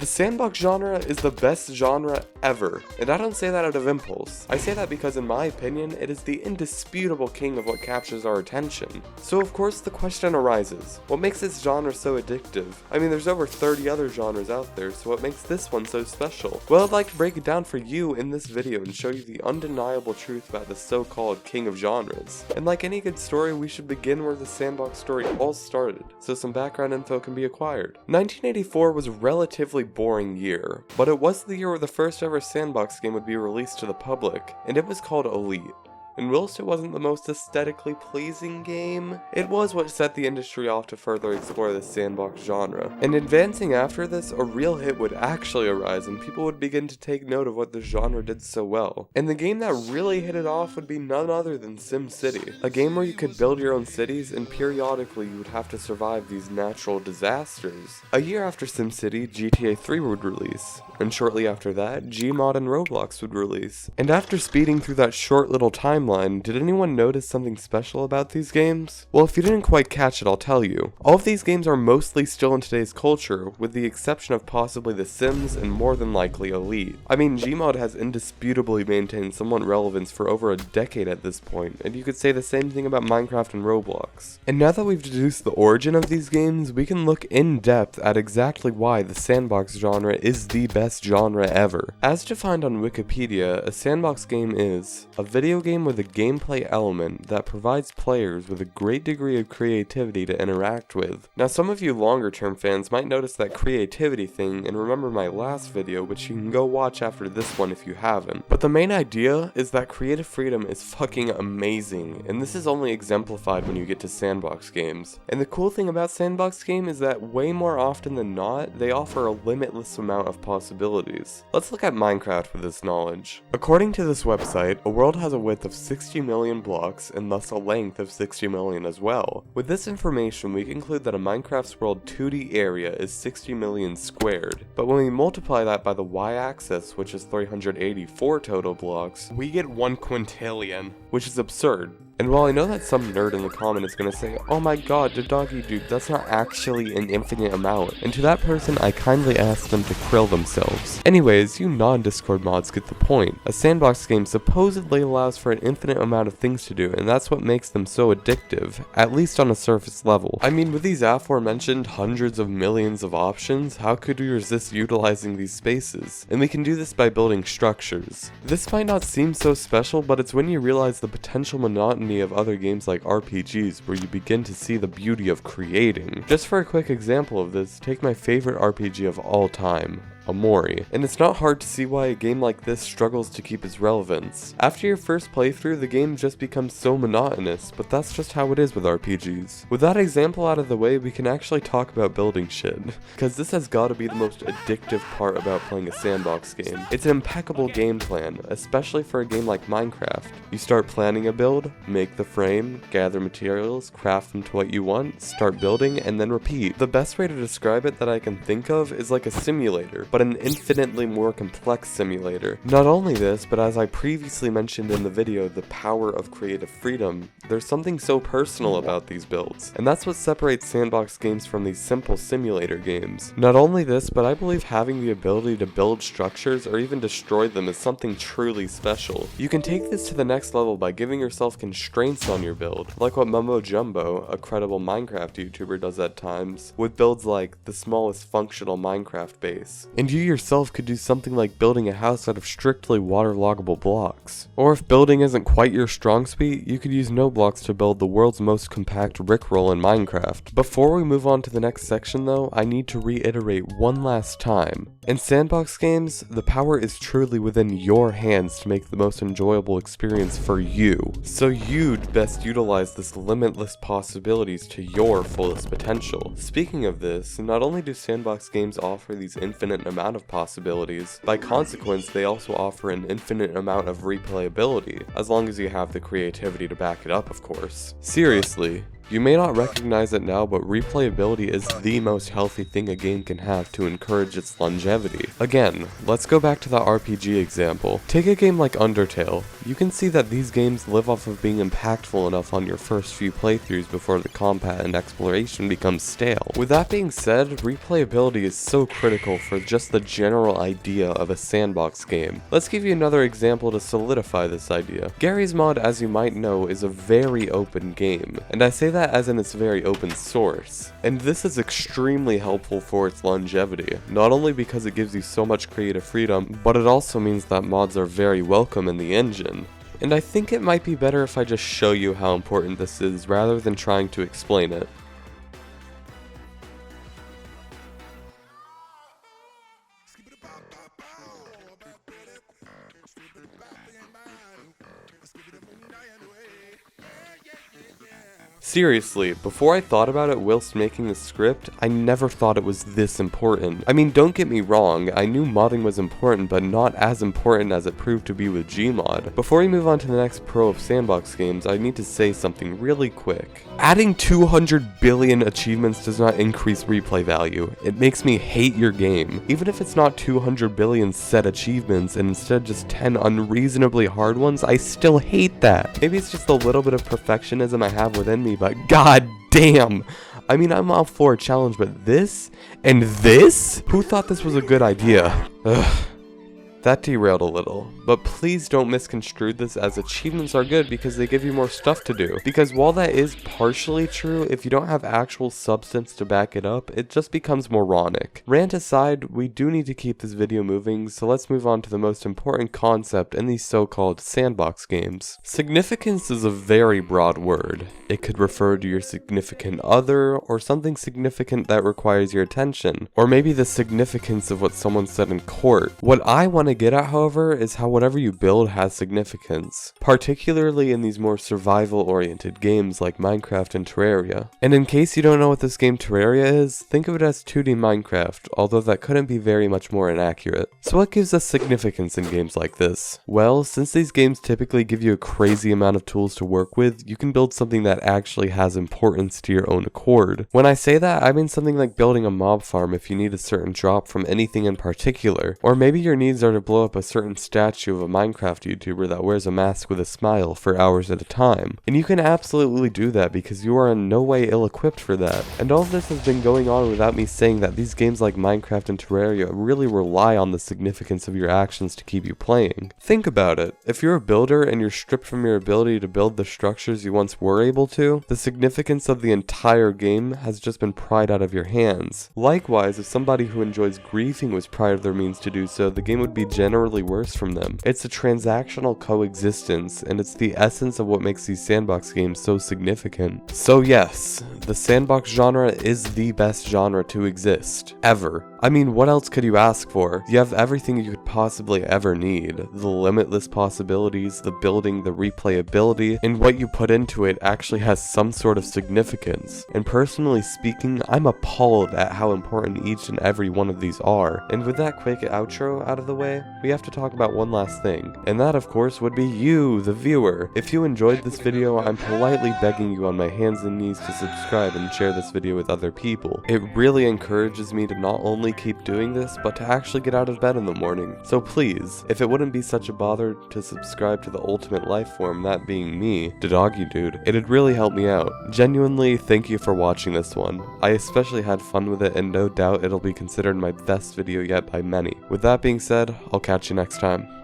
The sandbox genre is the best genre ever, and I don't say that out of impulse. I say that because in my opinion, it is the indisputable king of what captures our attention. So of course the question arises, what makes this genre so addictive? I mean, there's over 30 other genres out there, so what makes this one so special? Well, I'd like to break it down for you in this video and show you the undeniable truth about the so-called king of genres. And like any good story, we should begin where the sandbox story all started, so some background info can be acquired. 1984 was a relatively boring year, but it was the year where the first ever sandbox game would be released to the public, and it was called Elite. And whilst it wasn't the most aesthetically pleasing game, it was what set the industry off to further explore the sandbox genre. And advancing after this, a real hit would actually arise and people would begin to take note of what the genre did so well. And the game that really hit it off would be none other than SimCity, a game where you could build your own cities and periodically you would have to survive these natural disasters. A year after SimCity, GTA 3 would release, and shortly after that, Gmod and Roblox would release. And after speeding through that short little timeline, did anyone notice something special about these games? Well, if you didn't quite catch it, I'll tell you. All of these games are mostly still in today's culture, with the exception of possibly The Sims and more than likely Elite. I mean, Gmod has indisputably maintained somewhat relevance for over a decade at this point, and you could say the same thing about Minecraft and Roblox. And now that we've deduced the origin of these games, we can look in depth at exactly why the sandbox genre is the best genre ever. As defined on Wikipedia, a sandbox game is a video game with a gameplay element that provides players with a great degree of creativity to interact with. Now, some of you longer term fans might notice that creativity thing and remember my last video, which you can go watch after this one if you haven't. But the main idea is that creative freedom is fucking amazing, and this is only exemplified when you get to sandbox games. And the cool thing about sandbox game is that way more often than not, they offer a limitless amount of possibilities. Let's look at Minecraft with this knowledge. According to this website, a world has a width of 60 million blocks and thus a length of 60 million as well. With this information, we conclude that a Minecraft's world 2D area is 60 million squared, but when we multiply that by the y-axis, which is 384 total blocks, we get 1 quintillion, which is absurd. And while I know that some nerd in the comment is gonna say, oh my god, the doggy dude, that's not actually an infinite amount, and to that person I kindly ask them to krill themselves. Anyways, you non-Discord mods get the point. A sandbox game supposedly allows for an infinite amount of things to do, and that's what makes them so addictive, at least on a surface level. I mean, with these aforementioned hundreds of millions of options, how could we resist utilizing these spaces? And we can do this by building structures. This might not seem so special, but it's when you realize the potential monotony of other games like RPGs where you begin to see the beauty of creating. Just for a quick example of this, take my favorite RPG of all time, Amori, and it's not hard to see why a game like this struggles to keep its relevance. After your first playthrough, the game just becomes so monotonous, but that's just how it is with RPGs. With that example out of the way, we can actually talk about building shit, because this has got to be the most addictive part about playing a sandbox game. It's an impeccable game plan, especially for a game like Minecraft. You start planning a build, make the frame, gather materials, craft them to what you want, start building, and then repeat. The best way to describe it that I can think of is like a simulator, but an infinitely more complex simulator. Not only this, but as I previously mentioned in the video, the power of creative freedom, there's something so personal about these builds, and that's what separates sandbox games from these simple simulator games. Not only this, but I believe having the ability to build structures or even destroy them is something truly special. You can take this to the next level by giving yourself constraints on your build, like what Mumbo Jumbo, a credible Minecraft YouTuber, does at times, with builds like the smallest functional Minecraft base. And you yourself could do something like building a house out of strictly waterloggable blocks. Or if building isn't quite your strong suit, you could use no blocks to build the world's most compact rickroll in Minecraft. Before we move on to the next section though, I need to reiterate one last time. In sandbox games, the power is truly within your hands to make the most enjoyable experience for you. So you'd best utilize this limitless possibilities to your fullest potential. Speaking of this, not only do sandbox games offer these infinite amount of possibilities, by consequence they also offer an infinite amount of replayability, as long as you have the creativity to back it up, of course. Seriously, You may not recognize it now, but replayability is the most healthy thing a game can have to encourage its longevity. Again, let's go back to that RPG example. Take a game like Undertale. You can see that these games live off of being impactful enough on your first few playthroughs before the combat and exploration becomes stale. With that being said, replayability is so critical for just the general idea of a sandbox game. Let's give you another example to solidify this idea. Garry's Mod, as you might know, is a very open game, and I say that as in it's very open source. And this is extremely helpful for its longevity, not only because it gives you so much creative freedom, but it also means that mods are very welcome in the engine. And I think it might be better if I just show you how important this is rather than trying to explain it. Seriously, before I thought about it whilst making the script, I never thought it was this important. I mean, don't get me wrong, I knew modding was important, but not as important as it proved to be with Gmod. Before we move on to the next pro of sandbox games, I need to say something really quick. Adding 200 billion achievements does not increase replay value. It makes me hate your game. Even if it's not 200 billion set achievements and instead just 10 unreasonably hard ones, I still hate that. Maybe it's just a little bit of perfectionism I have within me, but god damn! I mean, I'm all for a challenge, but this? And this? Who thought this was a good idea? Ugh. That derailed a little, but please don't misconstrue this as achievements are good because they give you more stuff to do. Because while that is partially true, if you don't have actual substance to back it up, it just becomes moronic. Rant aside, we do need to keep this video moving, so let's move on to the most important concept in these so-called sandbox games. Significance is a very broad word. It could refer to your significant other, or something significant that requires your attention, or maybe the significance of what someone said in court. What I want to get at, however, is how whatever you build has significance, particularly in these more survival-oriented games like Minecraft and Terraria. And in case you don't know what this game Terraria is, think of it as 2D Minecraft, although that couldn't be very much more inaccurate. So what gives us significance in games like this? Well, since these games typically give you a crazy amount of tools to work with, you can build something that actually has importance to your own accord. When I say that, I mean something like building a mob farm if you need a certain drop from anything in particular, or maybe your needs are to blow up a certain statue of a Minecraft YouTuber that wears a mask with a smile for hours at a time. And you can absolutely do that because you are in no way ill-equipped for that. And all of this has been going on without me saying that these games like Minecraft and Terraria really rely on the significance of your actions to keep you playing. Think about it. If you're a builder and you're stripped from your ability to build the structures you once were able to, the significance of the entire game has just been pried out of your hands. Likewise, if somebody who enjoys griefing was pried of their means to do so, the game would be generally worse from them. It's a transactional coexistence, and it's the essence of what makes these sandbox games so significant. So yes, the sandbox genre is the best genre to exist, ever. I mean, what else could you ask for? You have everything you could possibly ever need. The limitless possibilities, the building, the replayability, and what you put into it actually has some sort of significance. And personally speaking, I'm appalled at how important each and every one of these are. And with that quick outro out of the way, we have to talk about one last thing. And that, of course, would be you, the viewer. If you enjoyed this video, I'm politely begging you on my hands and knees to subscribe and share this video with other people. It really encourages me to not only keep doing this, but to actually get out of bed in the morning. So please, if it wouldn't be such a bother to subscribe to the ultimate life form, that being me, the doggy dude, it'd really help me out. Genuinely, thank you for watching this one. I especially had fun with it, and no doubt it'll be considered my best video yet by many. With that being said, I'll catch you next time.